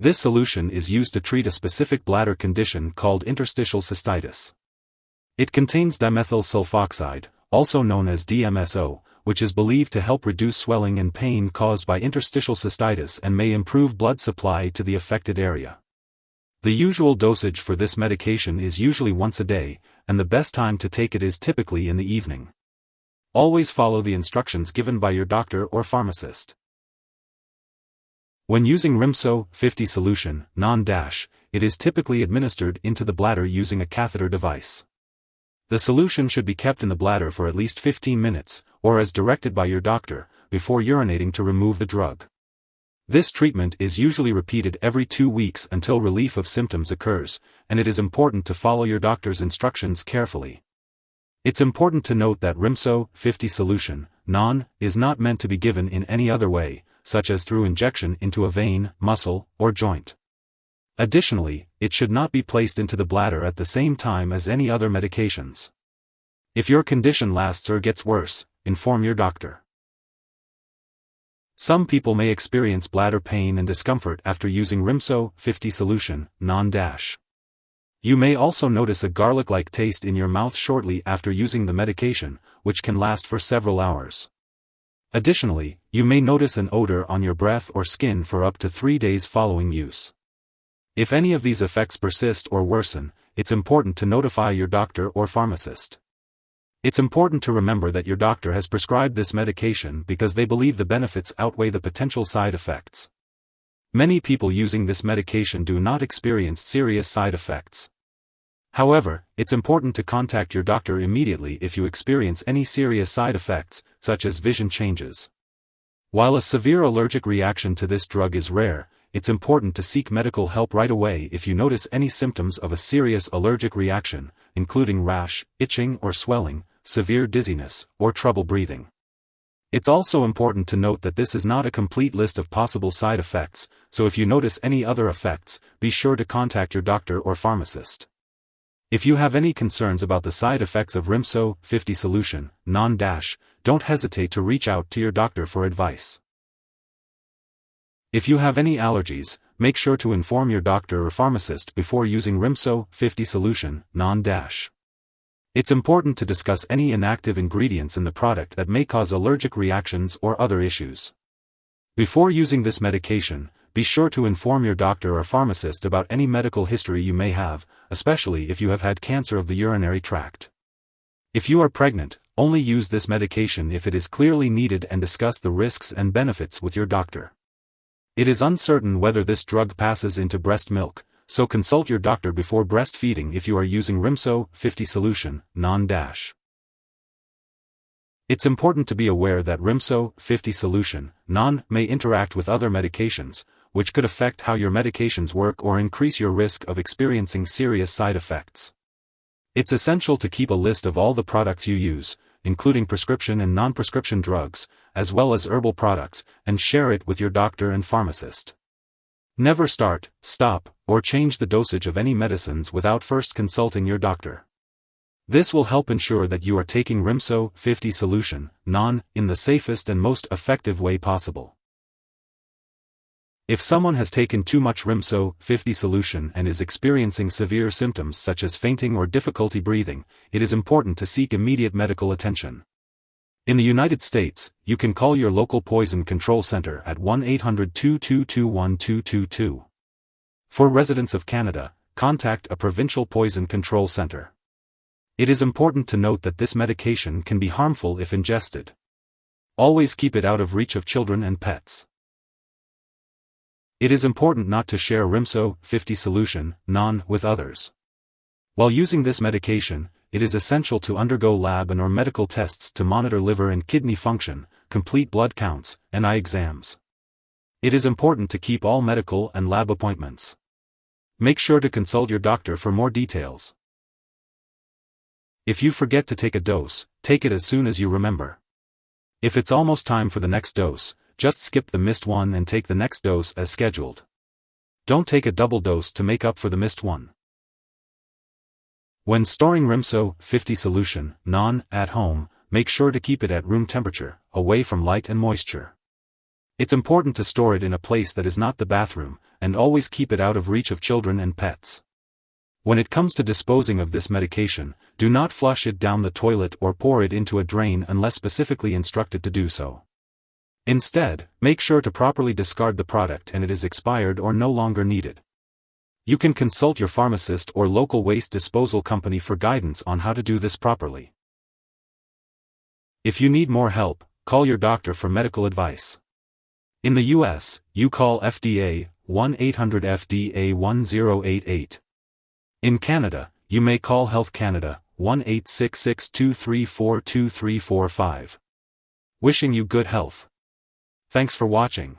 This solution is used to treat a specific bladder condition called interstitial cystitis. It contains dimethyl sulfoxide, also known as DMSO, which is believed to help reduce swelling and pain caused by interstitial cystitis and may improve blood supply to the affected area. The usual dosage for this medication is usually once a day, and the best time to take it is typically in the evening. Always follow the instructions given by your doctor or pharmacist. When using Rimso-50 solution, non-dash, it is typically administered into the bladder using a catheter device. The solution should be kept in the bladder for at least 15 minutes, or as directed by your doctor, before urinating to remove the drug. This treatment is usually repeated every 2 weeks until relief of symptoms occurs, and it is important to follow your doctor's instructions carefully. It's important to note that Rimso-50 solution, non, is not meant to be given in any other way, such as through injection into a vein, muscle, or joint. Additionally, it should not be placed into the bladder at the same time as any other medications. If your condition lasts or gets worse, inform your doctor. Some people may experience bladder pain and discomfort after using Rimso-50 solution, non-dash. You may also notice a garlic-like taste in your mouth shortly after using the medication, which can last for several hours. Additionally, you may notice an odor on your breath or skin for up to 3 days following use. If any of these effects persist or worsen, it's important to notify your doctor or pharmacist. It's important to remember that your doctor has prescribed this medication because they believe the benefits outweigh the potential side effects. Many people using this medication do not experience serious side effects. However, it's important to contact your doctor immediately if you experience any serious side effects, such as vision changes. While a severe allergic reaction to this drug is rare, it's important to seek medical help right away if you notice any symptoms of a serious allergic reaction, including rash, itching or swelling, severe dizziness, or trouble breathing. It's also important to note that this is not a complete list of possible side effects, so if you notice any other effects, be sure to contact your doctor or pharmacist. If you have any concerns about the side effects of Rimso-50 solution, non-dash, don't hesitate to reach out to your doctor for advice. If you have any allergies, make sure to inform your doctor or pharmacist before using Rimso-50 solution, non-dash. It's important to discuss any inactive ingredients in the product that may cause allergic reactions or other issues. Before using this medication, be sure to inform your doctor or pharmacist about any medical history you may have, especially if you have had cancer of the urinary tract. If you are pregnant, only use this medication if it is clearly needed and discuss the risks and benefits with your doctor. It is uncertain whether this drug passes into breast milk, so consult your doctor before breastfeeding if you are using Rimso-50 solution, non-dash. It's important to be aware that Rimso-50 solution, non, may interact with other medications, which could affect how your medications work or increase your risk of experiencing serious side effects. It's essential to keep a list of all the products you use, including prescription and non-prescription drugs, as well as herbal products, and share it with your doctor and pharmacist. Never start, stop, or change the dosage of any medicines without first consulting your doctor. This will help ensure that you are taking Rimso-50 solution, non, in the safest and most effective way possible. If someone has taken too much Rimso-50 solution and is experiencing severe symptoms such as fainting or difficulty breathing, it is important to seek immediate medical attention. In the United States, you can call your local poison control center at 1-800-222-1222. For residents of Canada, contact a provincial poison control center. It is important to note that this medication can be harmful if ingested. Always keep it out of reach of children and pets. It is important not to share Rimso-50 solution, non, with others. While using this medication, it is essential to undergo lab and/or medical tests to monitor liver and kidney function, complete blood counts, and eye exams. It is important to keep all medical and lab appointments. Make sure to consult your doctor for more details. If you forget to take a dose, take it as soon as you remember. If it's almost time for the next dose, just skip the missed one and take the next dose as scheduled. Don't take a double dose to make up for the missed one. When storing Rimso-50 solution, non, at home, make sure to keep it at room temperature, away from light and moisture. It's important to store it in a place that is not the bathroom, and always keep it out of reach of children and pets. When it comes to disposing of this medication, do not flush it down the toilet or pour it into a drain unless specifically instructed to do so. Instead, make sure to properly discard the product and it is expired or no longer needed. You can consult your pharmacist or local waste disposal company for guidance on how to do this properly. If you need more help, call your doctor for medical advice. In the US, you call FDA, 1-800-FDA-1088. In Canada, you may call Health Canada, 1-866-234-2345. Wishing you good health. Thanks for watching.